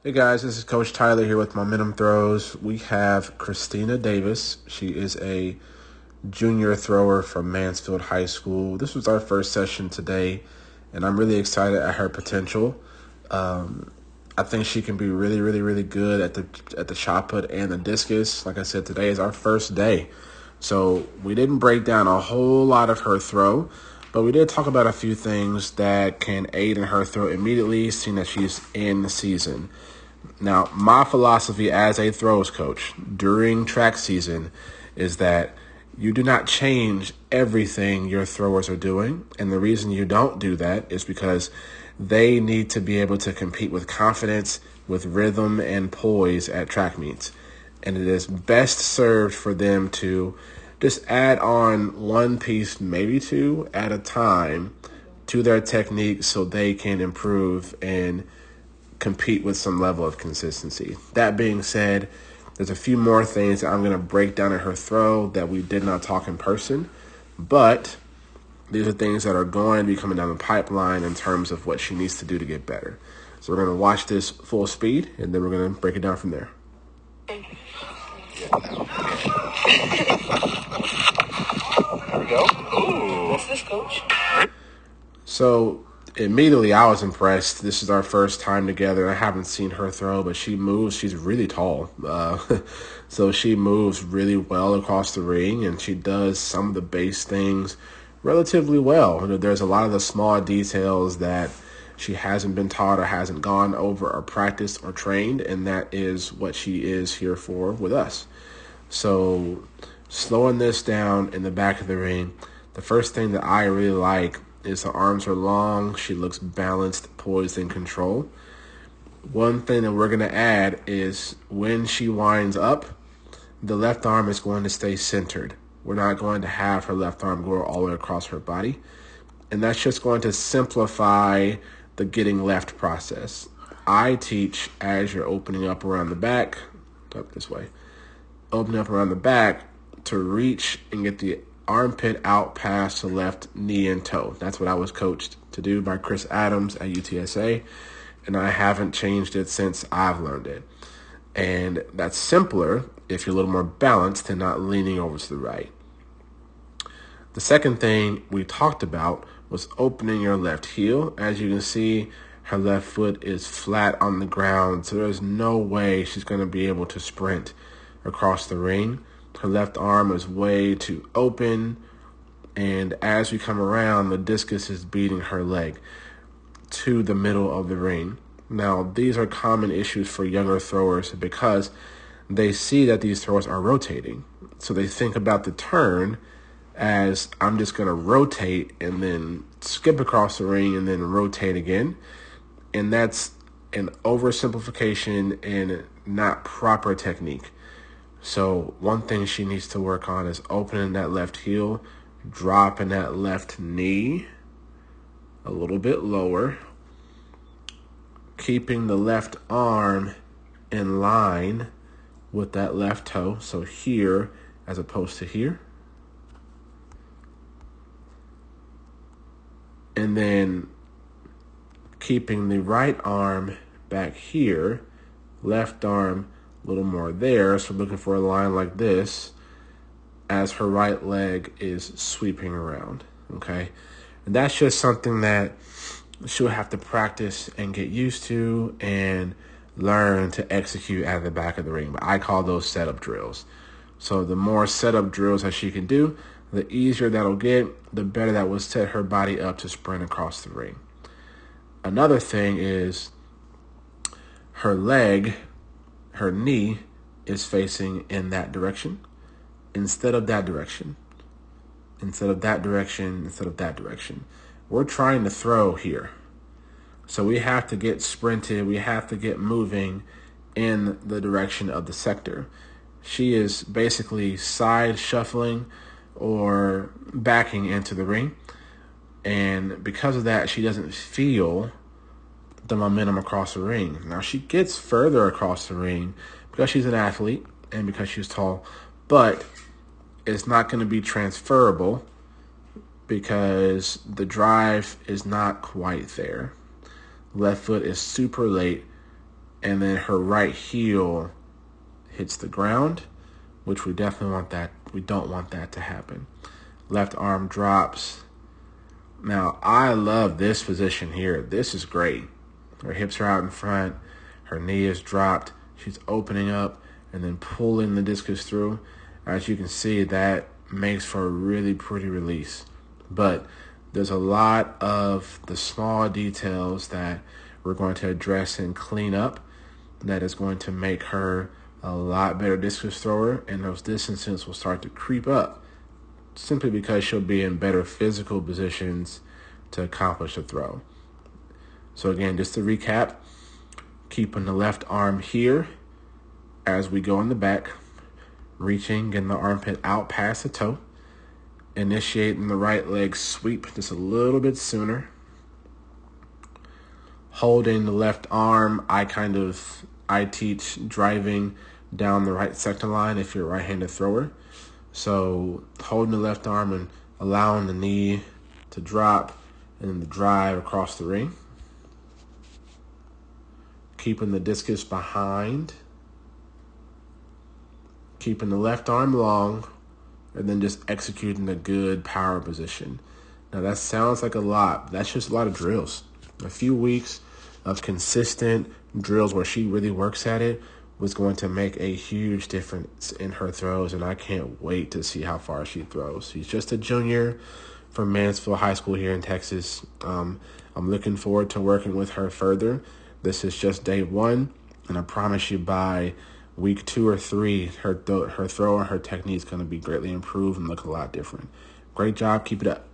Hey guys, this is Coach Tyler here with Momentum Throws. We have Christina Davis. She is a junior thrower from Mansfield High School. This was our first session today, and I'm really excited at her potential. I think she can be really, really, really good at the shot put and the discus. Like I said, today is our first day. So we didn't break down a whole lot of her throw, but we did talk about a few things that can aid in her throw immediately, seeing that she's in the season. Now, my philosophy as a throws coach during track season is that you do not change everything your throwers are doing. And the reason you don't do that is because they need to be able to compete with confidence, with rhythm and poise at track meets. And it is best served for them to just add on one piece, maybe two at a time to their technique so they can improve and compete with some level of consistency. That being said, there's a few more things that I'm going to break down in her throw that we did not talk in person, but these are things that are going to be coming down the pipeline in terms of what she needs to do to get better. So we're going to watch this full speed, and then we're going to break it down from there. There we go. Ooh. What's this, Coach? So immediately I was impressed. This is our first time together. I haven't seen her throw, but she moves. She's really tall. So she moves really well across the ring, and she does some of the base things relatively well. There's a lot of the small details that she hasn't been taught or hasn't gone over or practiced or trained, and that is what she is here for with us. So slowing this down in the back of the ring, the first thing that I really like is her arms are long. She looks balanced, poised, in control. One thing that we're going to add is when she winds up, the left arm is going to stay centered. We're not going to have her left arm go all the way across her body. And that's just going to simplify the getting left process. I teach as you're opening up around the back, up this way, opening up around the back to reach and get the armpit out past the left knee and toe. That's what I was coached to do by Chris Adams at UTSA, and I haven't changed it since I've learned it. And that's simpler if you're a little more balanced and not leaning over to the right. The second thing we talked about was opening your left heel. As you can see, her left foot is flat on the ground, so there's no way she's going to be able to sprint across the ring. Her left arm is way too open, and as we come around, the discus is beating her leg to the middle of the ring. Now, these are common issues for younger throwers because they see that these throwers are rotating. So they think about the turn as I'm just going to rotate and then skip across the ring and then rotate again. And that's an oversimplification and not proper technique. So one thing she needs to work on is opening that left heel, dropping that left knee a little bit lower, keeping the left arm in line with that left toe. So here as opposed to here. And then keeping the right arm back here, left arm a little more there. So looking for a line like this as her right leg is sweeping around, okay? And that's just something that she'll have to practice and get used to and learn to execute at the back of the ring. But I call those setup drills. So the more setup drills that she can do, the easier that'll get, the better that will set her body up to sprint across the ring. Another thing is her leg, her knee is facing in that direction instead of that direction, instead of that direction, instead of that direction. We're trying to throw here. So we have to get sprinted. We have to get moving in the direction of the sector. She is basically side shuffling or backing into the ring. And because of that, she doesn't feel the momentum across the ring. Now, she gets further across the ring because she's an athlete and because she's tall, but it's not going to be transferable because the drive is not quite there. Left foot is super late, and then her right heel hits the ground, which we definitely want that. We don't want that to happen. Left arm drops. Now, I love this position here. This is great. Her hips are out in front. Her knee is dropped. She's opening up and then pulling the discus through. As you can see, that makes for a really pretty release. But there's a lot of the small details that we're going to address and clean up that is going to make her a lot better discus thrower, and those distances will start to creep up simply because she'll be in better physical positions to accomplish the throw. So again, just to recap, keeping the left arm here as we go in the back, reaching, getting the armpit out past the toe, initiating the right leg sweep just a little bit sooner, holding the left arm. I teach driving down the right sector line if you're a right-handed thrower. So holding the left arm and allowing the knee to drop and then the drive across the ring. Keeping the discus behind. Keeping the left arm long, and then just executing a good power position. Now that sounds like a lot. That's just a lot of drills. A few weeks of consistent drills where she really works at it was going to make a huge difference in her throws, and I can't wait to see how far she throws. She's just a junior from Mansfield High School here in Texas. I'm looking forward to working with her further. This is just day one, and I promise you by week 2 or 3, her throw and her technique is going to be greatly improved and look a lot different. Great job. Keep it up.